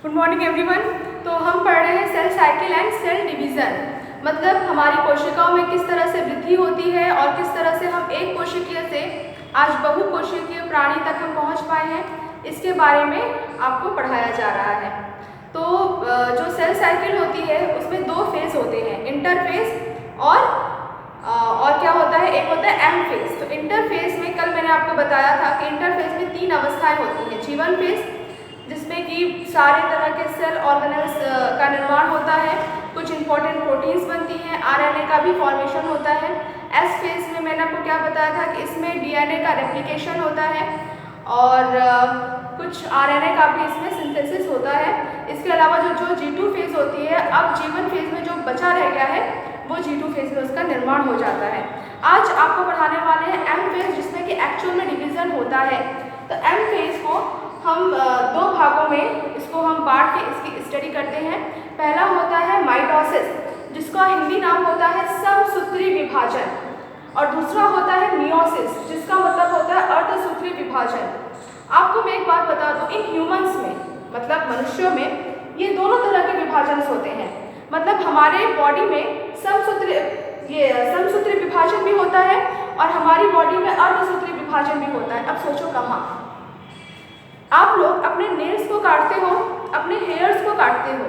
Good morning everyone. तो हम पढ़ रहे हैं cell cycle and cell division, मतलब हमारी कोशिकाओं में किस तरह से वृद्धि होती है और किस तरह से हम एक कोशिकीय से आज बहुकोशिकीय प्राणी तक हम पहुंच पाए हैं, इसके बारे में आपको पढ़ाया जा रहा है। तो जो सेल साइकिल होती है उसमें दो फेज़ होते हैं, इंटरफेज और क्या होता है, एक होता है एम फेज। तो इंटरफेज में कल मैंने आपको बताया था कि इंटरफेज में 3 अवस्थाएं होती हैं। जीवन फेज, जिसमें कि सारे तरह के सेल ऑर्गेनेल्स का निर्माण होता है, कुछ इंपॉर्टेंट प्रोटीन्स बनती हैं, आरएनए का भी फॉर्मेशन होता है। एस फेज में मैंने आपको क्या बताया था कि इसमें डीएनए का रेप्लिकेशन होता है और कुछ आरएनए का भी इसमें सिंथेसिस होता है। इसके अलावा जो G2 फेज होती है, अब जीवन फेज में जो बचा रह गया है वो G2 फेज में उसका निर्माण हो जाता है। आज आपको पढ़ाने वाले हैं एम फेज, जिसमें कि एक्चुअल में डिवीज़न होता है। तो एम फेज को हम दो भागों में इसको हम बांट के इसकी स्टडी करते हैं। पहला होता है माइटोसिस, जिसका हिंदी नाम होता है समसूत्री विभाजन, और दूसरा होता है मियोसिस, जिसका मतलब होता है अर्धसूत्री विभाजन। आपको मैं एक बात बता दूं, इन ह्यूमंस में, मतलब मनुष्यों में, ये दोनों तरह के विभाजन होते हैं। मतलब हमारे बॉडी में समसूत्री विभाजन भी होता है और हमारी बॉडी में अर्धसूत्री विभाजन भी होता है। अब सोचो कहाँ आप लोग अपने नेल्स को काटते हो, अपने हेयर्स को काटते हो,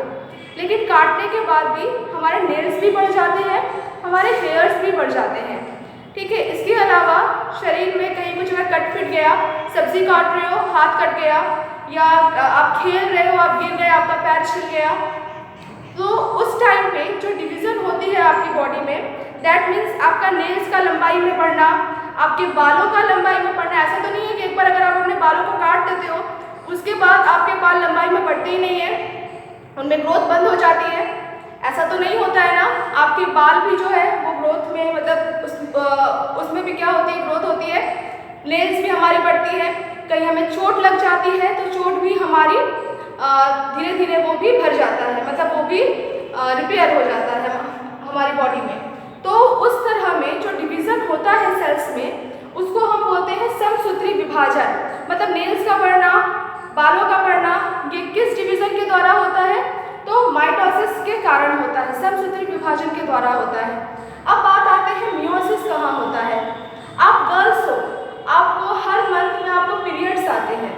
लेकिन काटने के बाद भी हमारे नेल्स भी बढ़ जाते हैं, हमारे हेयर्स भी बढ़ जाते हैं, ठीक है। इसके अलावा शरीर में कहीं कुछ अगर कट फिट गया, सब्जी काट रहे हो, हाथ कट गया, या आप खेल रहे हो, आप गिर गए, आपका पैर छिल गया, तो उस टाइम पे जो डिवीज़न होती है आपकी बॉडी में, दैट मीन्स आपका नेल्स का लंबाई में बढ़ना, आपके बालों का लंबाई में बढ़ना। ऐसा तो नहीं है कि एक बार अगर आप अपने बालों को काट देते हो उसके बाद आपके बाल लंबाई में बढ़ते ही नहीं है, उनमें ग्रोथ बंद हो जाती है, ऐसा तो नहीं होता है ना। आपके बाल भी जो है वो ग्रोथ में, मतलब उसमें भी क्या होती है, ग्रोथ होती है, नेल्स भी हमारी बढ़ती है। कहीं हमें चोट लग जाती है तो चोट भी हमारी धीरे धीरे वो भी भर जाता है, मतलब वो भी रिपेयर हो जाता है हमारी बॉडी में। तो उस तरह में जो डिवीज़न होता है सेल्स में, उसको हम बोलते हैं समसूत्री विभाजन। मतलब नेल्स का बढ़ना, बालों का बढ़ना, ये किस डिवीज़न के द्वारा होता है, तो माइटोसिस के कारण होता है, समसूत्री विभाजन के द्वारा होता है। अब बात आते हैं मियोसिस कहाँ होता है। आप गर्ल्स हो, आपको हर मंथ में आपको पीरियड्स आते हैं,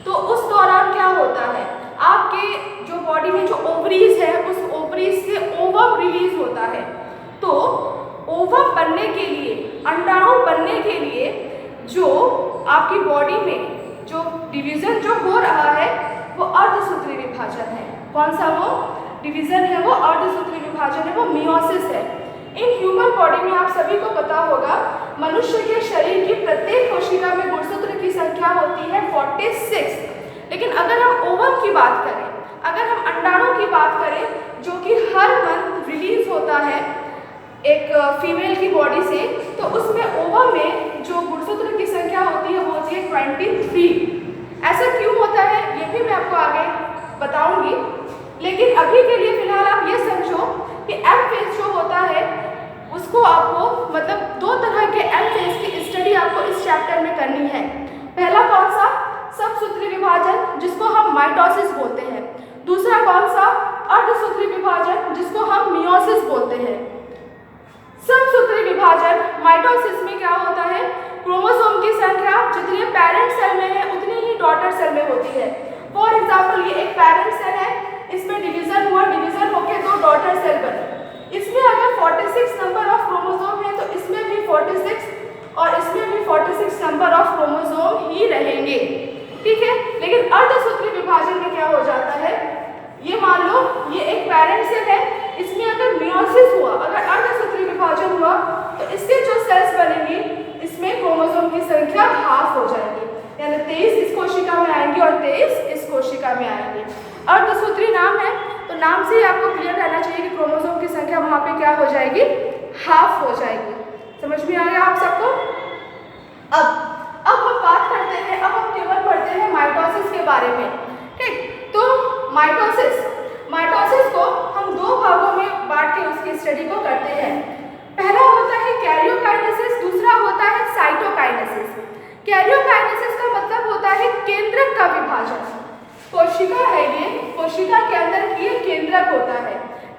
तो उस दौरान क्या होता है, आपके जो बॉडी में जो ओवरीज है, उस ओवरीज से ओवम रिलीज होता है। तो ओवम बनने के लिए, अंडाणु बनने के लिए, जो आपकी बॉडी में जो डिवीज़न जो हो रहा है वो अर्धसूत्री विभाजन है। कौन सा वो डिवीज़न है, वो अर्धसूत्री विभाजन है, वो मियोसिस है। इन ह्यूमन बॉडी में आप सभी को पता होगा, मनुष्य के शरीर की प्रत्येक कोशिका में गुणसूत्र की संख्या होती है 46। लेकिन अगर हम ओवम की बात करें, अगर हम अंडाणु की बात करें, जो कि हर मंथ रिलीज होता है एक फीमेल की बॉडी से, तो उसमें ओवम में जो गुणसूत्र की संख्या होती है वो होती है 23। ऐसा क्यों होता है ये भी मैं आपको आगे बताऊंगी, लेकिन अभी के लिए फिलहाल आप ये समझो कि एम फेज जो होता है उसको आपको, मतलब दो तरह के एम फेज की स्टडी आपको इस चैप्टर में करनी है। पहला कौन सा, समसूत्री विभाजन, जिसको हम माइटोसिस बोलते हैं। दूसरा कौन सा, अर्धसूत्री विभाजन, जिसको हम मियोसिस बोलते हैं। समसूत्री विभाजन माइटोसिस में क्या होता है, क्रोमोसोम की संख्या जितनी पेरेंट सेल में है उतनी ही डॉटर सेल में होती है। फॉर एग्जाम्पल, ये एक पेरेंट सेल है, इसमें डिवीजन हुआ, डिवीजन होकर 2 डॉटर सेल बनी। इसमें अगर 46 नंबर ऑफ क्रोमोसोम है तो इसमें भी 46 और इसमें भी 46 नंबर ऑफ क्रोमोसोम ही रहेंगे, ठीक है। लेकिन अर्धसूत्री विभाजन में क्या हो जाता है, ये मान लो ये एक पेरेंट सेल है, इसमें अगर मियोसिस हुआ, अगर अर्धसूत्री विभाजन हुआ, तो इससे जो सेल्स बनेंगी इसमें क्रोमोसोम की संख्या हाफ हो जाएगी, यानी 23 इस कोशिका में आएंगी और 23 इस कोशिका में आएंगी। अर्धसूत्री नाम है तो नाम से ही आपको क्लियर रहना चाहिए कि क्रोमोसोम की संख्या वहाँ पे क्या हो जाएगी, हाफ हो जाएगी। समझ में आ गया आप सबको। अब हम बात करते हैं, अब हम केवल पढ़ते हैं माइटोसिस के बारे में, ठीक। तो माइटोसिस को हम 2 भागों में बांट के उसकी स्टडी को करते हैं। पहला होता है कैरियोकाइनेसिस, दूसरा होता है साइटोकाइनेसिस। कैरियोकाइनेसिस का मतलब होता है केंद्रक का विभाजन। कोशिका है ये, कोशिका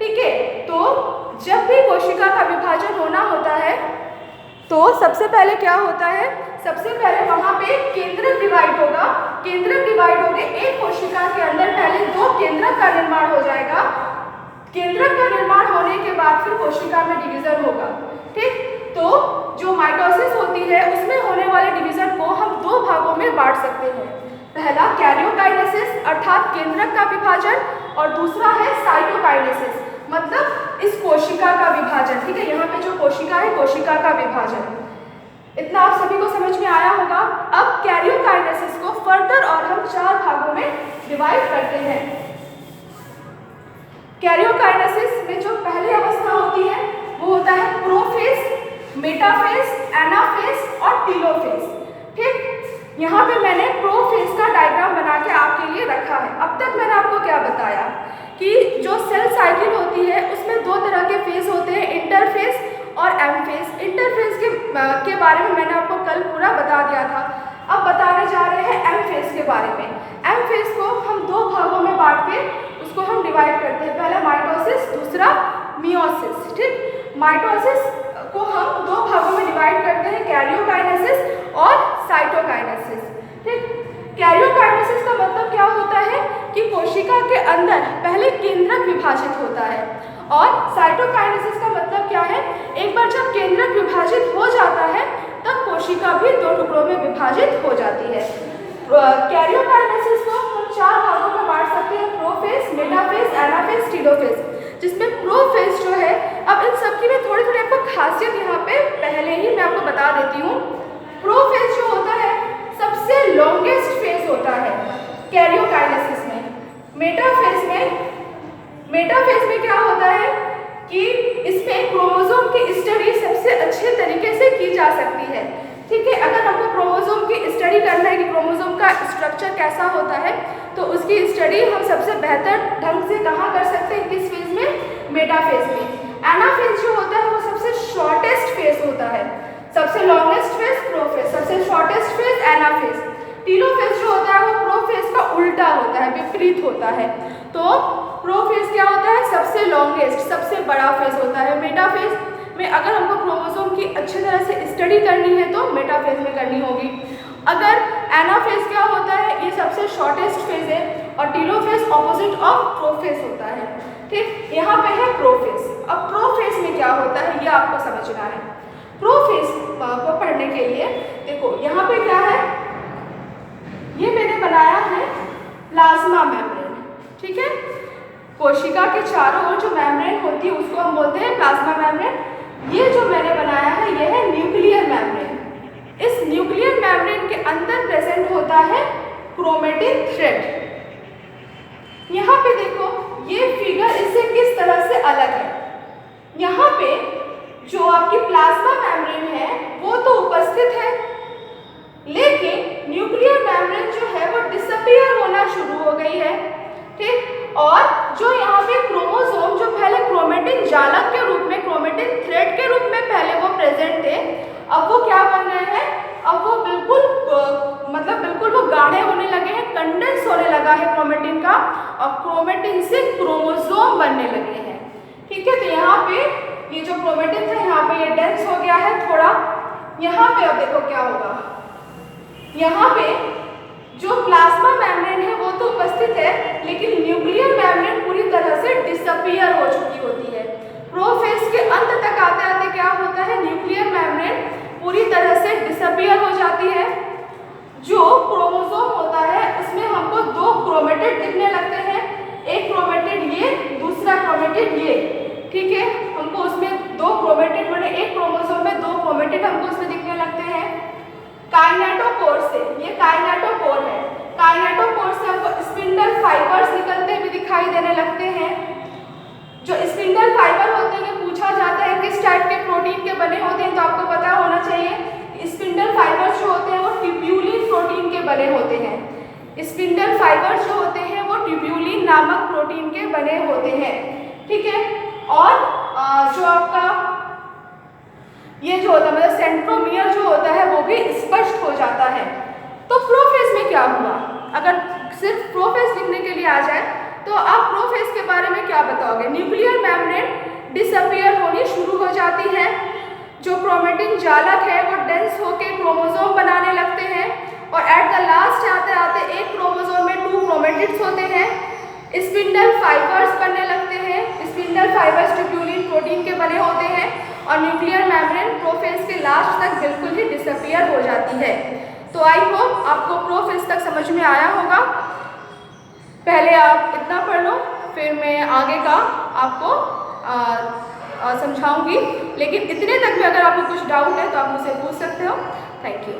ठीक है। तो जब भी कोशिका का विभाजन होना होता है तो सबसे पहले क्या होता है, सबसे पहले वहाँ पे केंद्रक डिवाइड होगा। केंद्रक डिवाइड होके एक कोशिका के अंदर पहले 2 केंद्रक का निर्माण हो जाएगा। केंद्रक का निर्माण होने के बाद फिर कोशिका में डिवीजन होगा। ठीक, तो जो माइटोसिस होती है उसमें होने वाले डिवीजन को हम 2 भागों में बांट सकते हैं। पहला कैरियोकाइनेसिस अर्थात केंद्रक का विभाजन, और दूसरा है साइटोकाइनेसिस मतलब इस कोशिका का विभाजन। ठीक है, यहाँ पे जो कोशिका है कोशिका का विभाजन। इतना आप सभी को समझ में आया होगा। अब कैरियोकाइनेसिस को फर्दर और हम 4 भागों में डिवाइड करते हैं। कैरियोकाइनेसिस में जो पहली अवस्था होती है वो होता है प्रोफेज, मेटाफेज, एनाफेज और टीलोफेज। ठीक, यहाँ पे मैंने प्रोफेज का डायग्राम बना के आपके लिए रखा है। अब तक मैंने आपको क्या बताया कि जो सेल साइकिल होती है उसमें 2 तरह के फेज होते हैं, इंटरफेज और एमफेज। इंटरफेज के बारे में मैंने आपको कल पूरा बता दिया था। अब बताने जा रहे हैं एमफेज के बारे में। एमफेज को हम 2 भागों में बांट के उसको हम डिवाइड करते हैं, पहला माइटोसिस, दूसरा मियोसिस। ठीक, माइटोसिस को हम 2 भागों में डिवाइड करते हैं, कैरियोकाइनेसिस और साइटोकाइनेसिस। ठीक, कैरियोकाइनेसिस का मतलब क्या होता है कि कोशिका के अंदर पहले केंद्रक विभाजित होता है, और साइटोकाइनेसिस का मतलब क्या है, एक बार जब केंद्रक विभाजित हो जाता है तब कोशिका भी 2 टुकड़ों में विभाजित हो जाती है। कैरियोकाइनेसिस को हम 4 भागों में बांट सकते हैं, प्रोफेज, मेटाफेज, एनाफेज, टीलोफेज। जिसमें प्रोफेज जो है, अब इन सब की मैं थोड़ी थोड़ी आपको खासियत यहाँ पे पहले ही मैं आपको बता देती हूँ। प्रोफेज जो होता है सबसे लॉन्गेस्ट फेज होता है कैरियोकाइनेसिस में। मेटाफेज में क्या होता है कि इसमें क्रोमोसोम की स्टडी सबसे अच्छे तरीके से की जा सकती है। ठीक है, अगर हमको क्रोमोसोम की स्टडी करना है कि क्रोमोसोम का स्ट्रक्चर कैसा होता है तो उसकी स्टडी हम सबसे बेहतर ढंग से कहाँ कर सकते हैं, किस फेज में, मेटाफेज में। एनाफेज जो होता है वो सबसे शॉर्टेस्ट फेज होता है, सबसे लॉन्गेस्ट फेज प्रोफेज, सबसे शॉर्टेस्ट फेज एनाफेज। टीलोफेज जो होता है वो प्रोफेज का उल्टा होता है, विपरीत होता है। तो प्रोफेज क्या होता है, सबसे लॉन्गेस्ट, सबसे बड़ा फेज होता है। मेटाफेज में अगर हमको क्रोमोसोम की अच्छी तरह से स्टडी करनी है तो मेटाफेज में करनी होगी। अगर एनाफेज क्या होता है, ये सबसे शॉर्टेस्ट फेज है, और टीलोफेज ऑपोजिट ऑफ प्रोफेज होता है। ठीक, यहाँ पे है प्रोफेज। अब प्रोफेज में क्या होता है ये आपको समझना है। प्रोफेज को पढ़ने के लिए देखो यहाँ पे क्या है, ये मैंने बनाया है प्लाज्मा मेम्ब्रेन। ठीक है, कोशिका के चारों ओर जो मेम्ब्रेन होती है उसको हम बोलते हैं प्लाज्मा मेम्ब्रेन। ये जो मैंने बनाया है ये है न्यूक्लियर मेम्ब्रेन। इस न्यूक्लियर मेम्ब्रेन के अंदर प्रेजेंट होता है क्रोमेटिन थ्रेड। यहाँ पे देखो ये फिगर इससे किस तरह से अलग है। यहाँ पे जो आपकी प्लाज्मा मेम्ब्रेन है वो तो उपस्थित है, लेकिन न्यूक्लियर मेम्ब्रेन जो है वो डिसअपीयर होना शुरू हो गई है। ठीक, और जो यहाँ पे क्रोमोसोम जो पहले क्रोमेटिन जालक के रूप में, क्रोमेटिन थ्रेड के रूप में पहले वो प्रेजेंट थे, अब वो क्या बन गए हैं, अब वो बिल्कुल वो गाढ़े होने लगे हैं, कंडेंस होने लगा है क्रोमेटिन का, और क्रोमेटिन से क्रोमोसोम बनने लगे हैं। ठीक है, तो यहाँ पे ये जो क्रोमेटिन था यहाँ पे ये डेंस हो गया है थोड़ा। यहाँ पे अब देखो क्या होगा, यहाँ पे जो प्लाज्मा मेम्ब्रेन है वो तो उपस्थित है, लेकिन न्यूक्लियर मेम्ब्रेन पूरी तरह से डिसअपीयर हो चुकी होती है। प्रोफेज के अंत तक आते आते क्या होता है, न्यूक्लियर मेम्ब्रेन पूरी तरह से डिसअपीयर हो जाती है। जो क्रोमोसोम होता है उसमें हमको 2 क्रोमेटिड दिखने लगते हैं, एक क्रोमेटिड ये, दूसरा क्रोमेटिड ये। ठीक है, हमको उसमें 2 क्रोमेटिड बने, एक क्रोमोसोम में 2 क्रोमेटिड हमको उसमें दिखने लगते हैं। काइनेटोकोर से, ये काइनेटोकोर है, काइनेटोकोर से हमको स्पिंडल फाइबर्स निकलते हुए दिखाई देने लगते हैं। जो स्पिंडल फाइबर होते हैं पूछा जाता है किस टाइप के प्रोटीन के बने होते हैं, तो आपको पता होना चाहिए स्पिंडल फाइबर्स जो होते हैं वो ट्यूब्यूलिन प्रोटीन के बने होते हैं। स्पिंडल फाइबर्स जो होते हैं वो ट्यूब्यूलिन नामक प्रोटीन के बने होते हैं। ठीक है, और जो आपका ये जो होता है मतलब सेंट्रोमियर जो होता है वो भी स्पष्ट हो जाता है। तो प्रोफेज में क्या हुआ, अगर सिर्फ प्रोफेज लिखने के लिए आ जाए तो आप प्रोफेज के बारे में क्या बताओगे? न्यूक्लियर मेम्ब्रेन डिसअपियर होनी शुरू हो जाती है, जो क्रोमेटिन जालक है वो डेंस होकर क्रोमोसोम बनाने लगते हैं और एट द लास्ट आते आते एक क्रोमोसोम में 2 क्रोमेटिड्स होते हैं। स्पिंडल फाइबर्स बनने लगते हैं, स्पिंडल फाइबर्स ट्यूब्यूलिन प्रोटीन के बने होते हैं और न्यूक्लियर मेम्ब्रेन प्रोफेज के लास्ट तक बिल्कुल ही डिसअपियर हो जाती है। तो आई होप आपको प्रोफेज तक समझ में आया होगा। पहले आप इतना पढ़ लो, फिर मैं आगे का आपको समझाऊंगी, लेकिन इतने तक में अगर आपको कुछ डाउट है तो आप मुझसे पूछ सकते हो। Thank you.